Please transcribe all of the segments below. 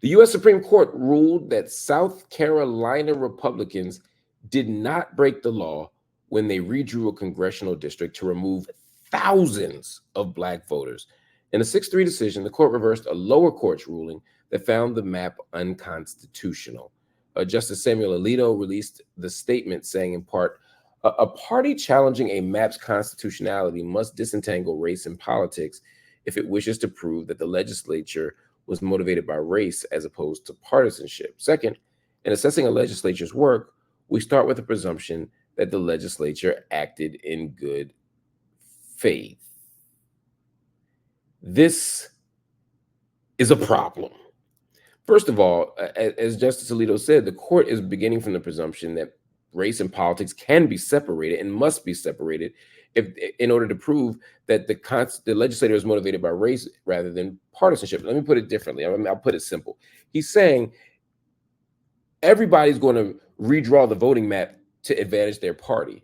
The U.S. Supreme Court ruled that South Carolina Republicans did not break the law when they redrew a congressional district to remove thousands of black voters. In a 6-3 decision, the court reversed a lower court's ruling that found the map unconstitutional. Justice Samuel Alito released the statement saying, in part, a party challenging a map's constitutionality must disentangle race and politics if it wishes to prove that the legislature was motivated by race as opposed to partisanship. Second, in assessing a legislature's work, we start with the presumption that the legislature acted in good faith. This is a problem. First of all, as Justice Alito said, the court is beginning from the presumption that race and politics can be separated and must be separated in order to prove that the legislator is motivated by race rather than partisanship. Let me put it differently. I'll put it simple. He's saying everybody's going to redraw the voting map to advantage their party.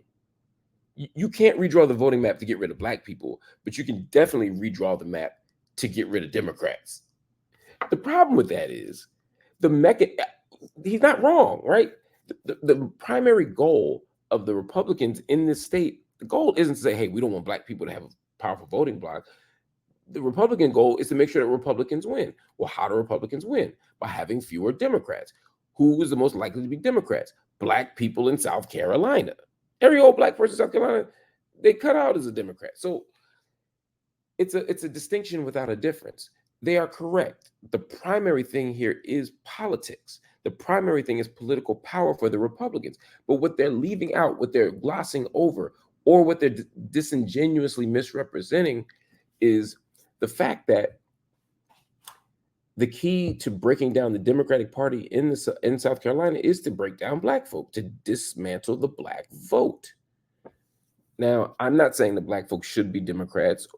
You can't redraw the voting map to get rid of black people, but you can definitely redraw the map to get rid of Democrats. The problem with that is he's not wrong, right? The primary goal of the Republicans in this state, the goal isn't to say, hey, we don't want black people to have a powerful voting bloc. The Republican goal is to make sure that Republicans win. Well, how do Republicans win? By having fewer Democrats. Who is the most likely to be Democrats? Black people in South Carolina. Every old black person in South Carolina, they cut out as a Democrat. So it's a distinction without a difference. They are correct. The primary thing here is politics. The primary thing is political power for the Republicans. But what they're leaving out, what they're glossing over, or what they're disingenuously misrepresenting is the fact that the key to breaking down the Democratic Party in South Carolina is to break down black folk, to dismantle the black vote. Now, I'm not saying the black folks should be Democrats.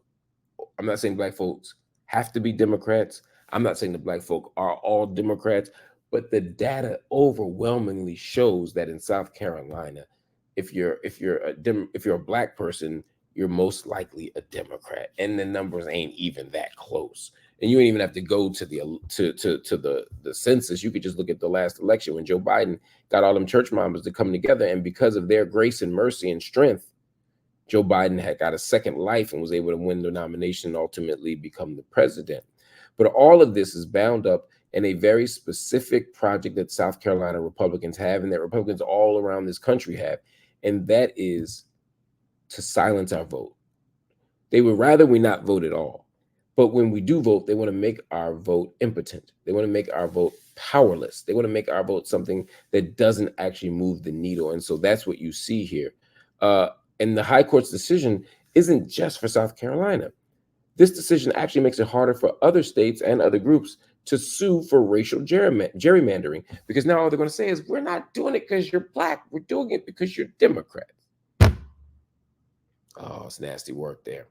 I'm not saying black folks have to be Democrats. I'm not saying the black folk are all Democrats, but the data overwhelmingly shows that in South Carolina, if you're a black person, you're most likely a Democrat, and the numbers ain't even that close. And you ain't even have to go to the census. You could just look at the last election when Joe Biden got all them church mamas to come together, and because of their grace and mercy and strength, Joe Biden had got a second life and was able to win the nomination and ultimately become the president. But all of this is bound up in a very specific project that South Carolina Republicans have, and that Republicans all around this country have, and that is to silence our vote. They would rather we not vote at all. But when we do vote, they want to make our vote impotent. They want to make our vote powerless. They want to make our vote something that doesn't actually move the needle. And so that's what you see here. And the High Court's decision isn't just for South Carolina. This decision actually makes it harder for other states and other groups to sue for racial gerrymandering, because now all they're going to say is, we're not doing it because you're black. We're doing it because you're Democrat. Oh, it's nasty work there.